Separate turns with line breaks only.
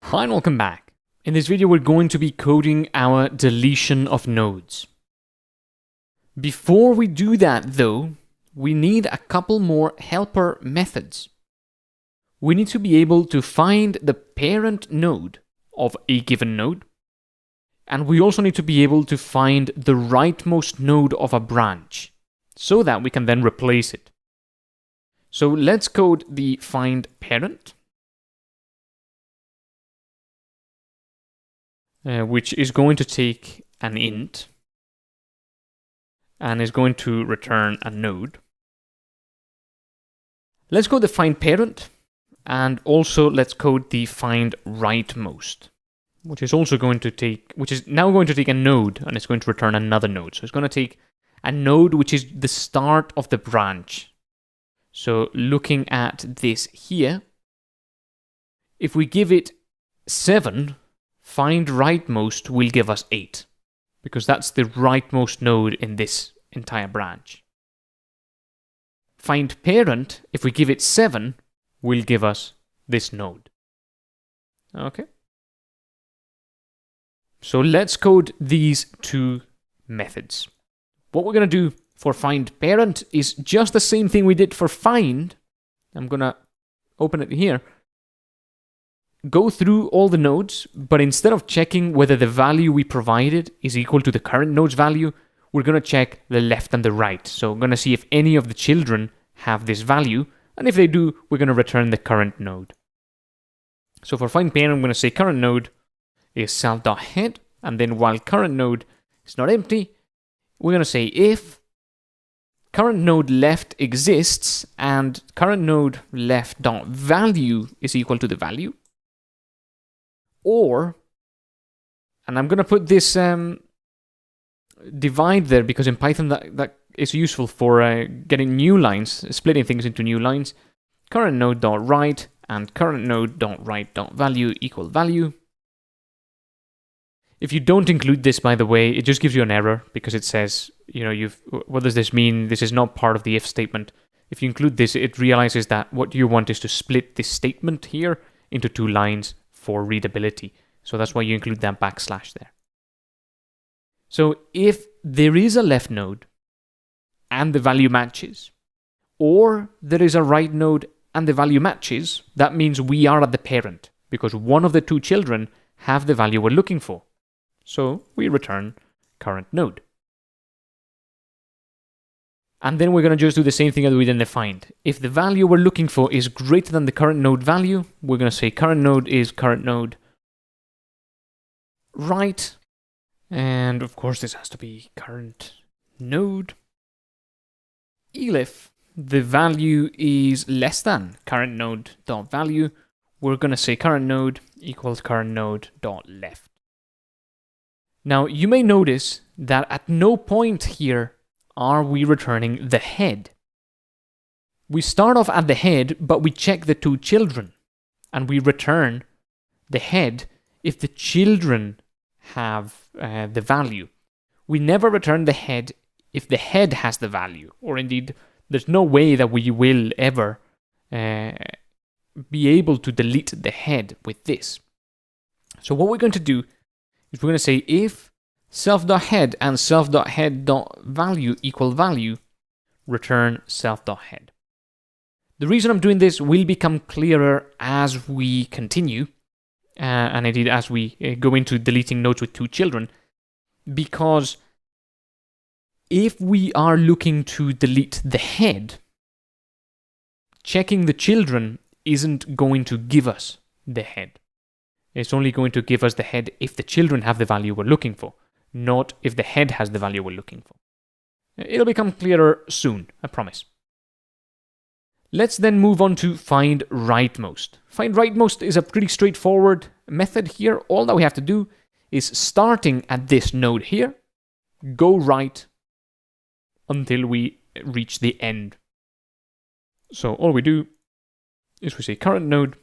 Hi and welcome back. In this video we're going to be coding our deletion of nodes. Before we do that though, we need a couple more helper methods. We need to be able to find the parent node of a given node, and we also need to be able to find the rightmost node of a branch, so that we can then replace it. So let's code the find parent, which is going to take an int and is going to return a node. Let's code the find parent, and also let's code the find rightmost, which is now going to take a node and it's going to return another node. So it's going to take a node which is the start of the branch. So looking at this here, if we give it 7, find rightmost will give us 8, because that's the rightmost node in this entire branch. Find parent, if we give it 7, will give us this node. Okay. So let's code these two methods. What we're going to do for find parent is just the same thing we did for find. I'm going to open it here. Go through all the nodes, but instead of checking whether the value we provided is equal to the current node's value, we're going to check the left and the right. So we're going to see if any of the children have this value, and if they do, we're going to return the current node. So for find parent, I'm going to say current node is self.head, and then while current node is not empty, we're going to say if current node left exists and current node left.value is equal to the value, or, and I'm going to put this divide there because in Python that is useful for getting new lines, splitting things into new lines. Current node.write and current node.write.value equal value. If you don't include this, by the way, it just gives you an error because it says, what does this mean? This is not part of the if statement. If you include this, it realizes that what you want is to split this statement here into 2 lines for readability. So that's why you include that backslash there. So if there is a left node and the value matches, or there is a right node and the value matches, that means we are at the parent because one of the 2 children have the value we're looking for. So we return current node. And then we're going to just do the same thing as we did in the find. If the value we're looking for is greater than the current node value, we're going to say current node is current node right. And of course, this has to be current node. If the value is less than current node dot value, we're going to say current node equals current node dot left. Now, you may notice that at no point here are we returning the head. We start off at the head, but we check the 2 children, and we return the head if the children have the value. We never return the head if the head has the value, or indeed, there's no way that we will ever be able to delete the head with this. So what we're going to do is we're going to say if self.head and self.head.value equal value, return self.head. The reason I'm doing this will become clearer as we continue, and indeed as we go into deleting nodes with 2 children, because if we are looking to delete the head, checking the children isn't going to give us the head. It's only going to give us the head if the children have the value we're looking for, not if the head has the value we're looking for. It'll become clearer soon, I promise. Let's then move on to find rightmost. Find rightmost is a pretty straightforward method here. All that we have to do is starting at this node here, go right until we reach the end. So all we do is we say current node